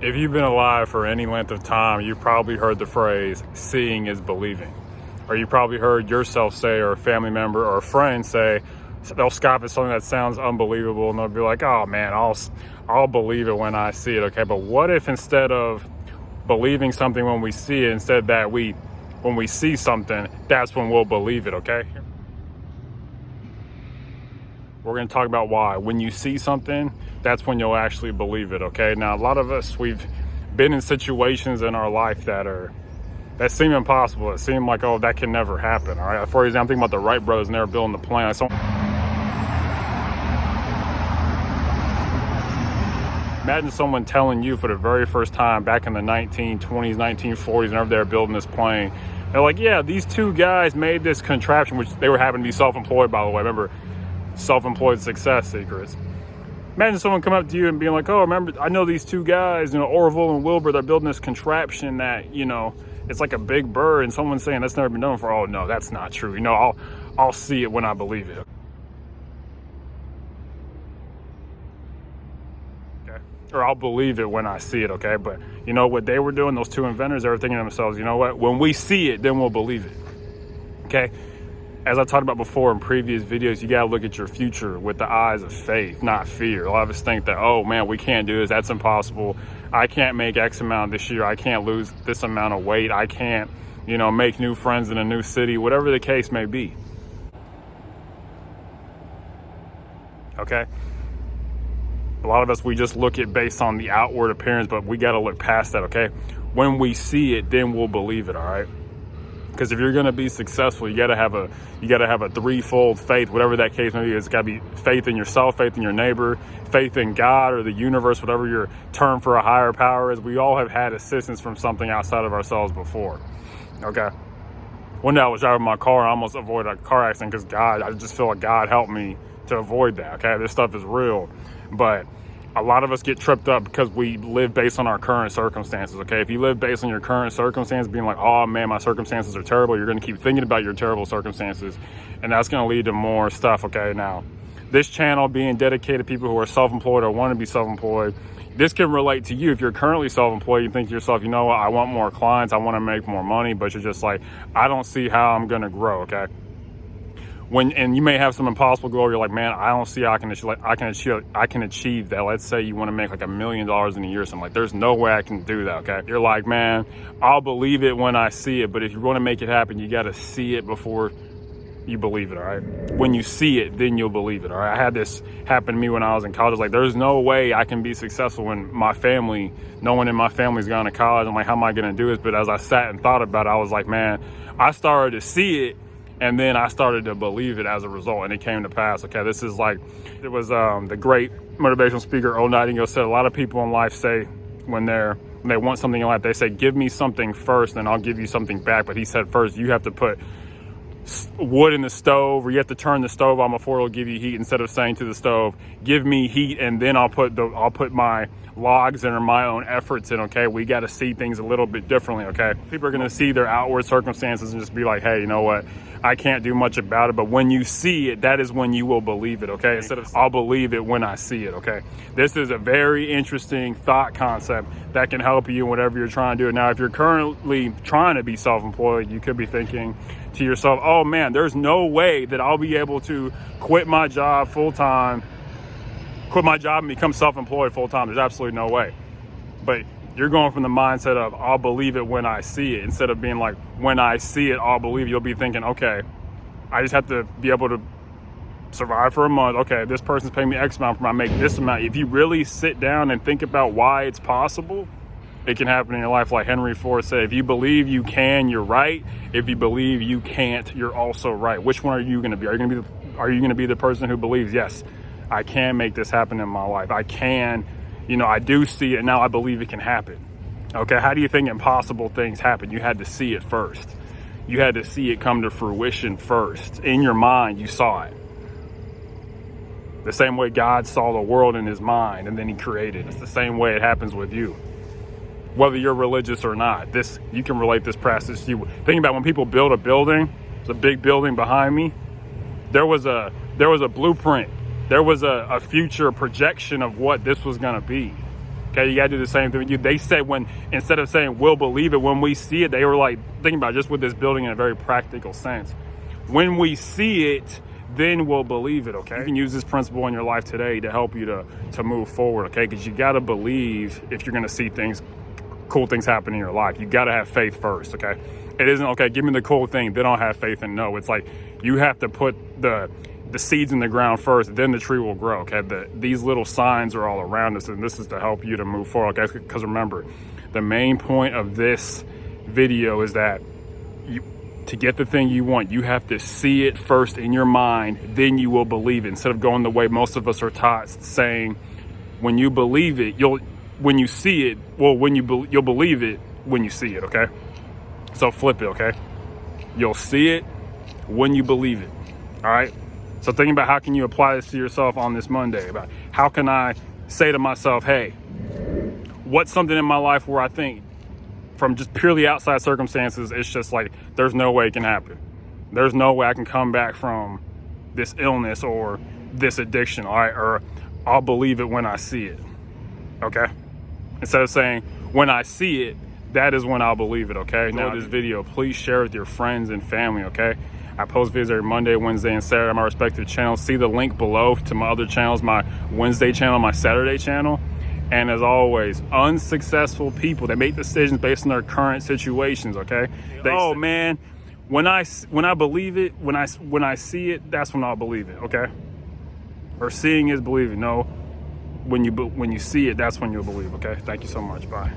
If you've been alive for any length of time, you've probably heard the phrase, seeing is believing. Or you probably heard yourself say, or a family member or a friend say, they'll scoff at something that sounds unbelievable and they'll be like, oh man, I'll believe it when I see it, okay? But what if instead of believing something when we see it, instead that when we see something, that's when we'll believe it, okay? We're going to talk about why. When you see something, that's when you'll actually believe it, okay? Now, a lot of us, we've been in situations in our life that seem impossible. It seemed like, oh, that can never happen, all right? For example, I'm thinking about the Wright brothers and they were building the plane. Imagine someone telling you for the very first time back in the 1920s, 1940s, whenever they were building this plane, they're like, yeah, these two guys made this contraption, which they were happening to be self-employed, by the way. Remember, self-employed success secrets. Imagine someone come up to you and being like, oh, remember, I know these two guys, Orville and Wilbur, they're building this contraption that, it's like a big bird, and someone's saying that's never been done before. Oh, no, that's not true. I'll see it when I believe it. Okay. Or I'll believe it when I see it, okay? But you know what they were doing, those two inventors, they were thinking to themselves, you know what? When we see it, then we'll believe it, okay? As I talked about before in previous videos, you got to look at your future with the eyes of faith, not fear. A lot of us think that, oh man, we can't do this. That's impossible. I can't make X amount this year. I can't lose this amount of weight. I can't, make new friends in a new city, whatever the case may be. Okay? A lot of us, we just look at based on the outward appearance, but we got to look past that, okay? When we see it, then we'll believe it, all right? Because if you're going to be successful, you got to have a threefold faith, whatever that case may be. It's got to be faith in yourself, faith in your neighbor, faith in God or the universe, whatever your term for a higher power is. We all have had assistance from something outside of ourselves before. Okay. One day I was driving my car and I almost avoided a car accident because I just feel like God helped me to avoid that. Okay. This stuff is real, but a lot of us get tripped up because we live based on our current circumstances, okay? If you live based on your current circumstances, being like, oh man, my circumstances are terrible, you're gonna keep thinking about your terrible circumstances, and that's gonna lead to more stuff, okay? Now, this channel being dedicated to people who are self-employed or want to be self-employed, this can relate to you. If you're currently self-employed, you think to yourself, you know what, I want more clients, I wanna make more money, but you're just like, I don't see how I'm gonna grow, okay? And you may have some impossible goal, you're like, man, I don't see how I can achieve that. Let's say you want to make like $1 million in a year or something. Like, there's no way I can do that, okay? You're like, man, I'll believe it when I see it, but if you want to make it happen, you got to see it before you believe it, all right? When you see it, then you'll believe it, all right? I had this happen to me when I was in college. Like, there's no way I can be successful when no one in my family's gone to college. I'm like, how am I going to do this? But as I sat and thought about it, I was like, man, I started to see it, and then I started to believe it as a result, and it came to pass. Okay, this is like, it was the great motivational speaker Earl Nightingale said, a lot of people in life say when they want something in life, they say, give me something first and I'll give you something back. But he said first, you have to put wood in the stove, or you have to turn the stove on before it'll give you heat, instead of saying to the stove, give me heat and then I'll put my logs in or my own efforts in, okay? We got to see things a little bit differently, okay? People are going to see their outward circumstances and just be like, hey, you know what? I can't do much about it. But when you see it, that is when you will believe it, okay? Instead of, I'll believe it when I see it, okay? This is a very interesting thought concept that can help you in whatever you're trying to do. Now, if you're currently trying to be self-employed, you could be thinking to yourself, oh man, there's no way that I'll be able to quit my job full-time, quit my job and become self-employed full-time. There's absolutely no way. But you're going from the mindset of, I'll believe it when I see it, instead of being like, when I see it, I'll believe it. You'll be thinking, okay, I just have to be able to survive for a month. Okay, this person's paying me X amount for I make this amount. If you really sit down and think about why it's possible, it can happen in your life. Like Henry Ford said, if you believe you can, you're right. If you believe you can't, you're also right. Which one are you going to be? Are you going to be the person who believes, yes, I can make this happen in my life. I can, I do see it now. I believe it can happen. Okay, how do you think impossible things happen? You had to see it first. You had to see it come to fruition first. In your mind, you saw it. The same way God saw the world in his mind and then he created. It's the same way it happens with you. Whether you're religious or not, you can relate this process to you. Think about when people build a building. There's a big building behind me. There was a blueprint. There was a future projection of what this was going to be. Okay, you gotta do the same thing with you. They said when, instead of saying we'll believe it when we see it, they were like, thinking about just with this building in a very practical sense. When we see it, then we'll believe it, okay? You can use this principle in your life today to help you to move forward, okay? Because you gotta believe if you're gonna see things, cool things happen in your life. You gotta have faith first, okay? It isn't, okay, give me the cool thing, then I'll have faith. And no, it's like you have to put the seeds in the ground first, then the tree will grow, okay? These little signs are all around us, and this is to help you to move forward, okay? Because remember, the main point of this video is that to get the thing you want, you have to see it first in your mind, then you will believe it. Instead of going the way most of us are taught, saying when you believe it, you'll believe it when you see it, okay? So flip it, okay? You'll see it when you believe it, all right? So thinking about how can you apply this to yourself on this Monday, about how can I say to myself, hey, what's something in my life where I think from just purely outside circumstances, it's just like, there's no way it can happen. There's no way I can come back from this illness or this addiction, all right? Or I'll believe it when I see it, okay? Instead of saying, when I see it, that is when I'll believe it, okay? Now this video, please share with your friends and family, okay? I post videos every Monday, Wednesday, and Saturday on my respective channels. See the link below to my other channels, my Wednesday channel, my Saturday channel. And as always, unsuccessful people, they make decisions based on their current situations, okay? Oh man, when I believe it, when I see it, that's when I'll believe it, okay? Or seeing is believing. No, when you see it, that's when you'll believe, okay? Thank you so much, bye.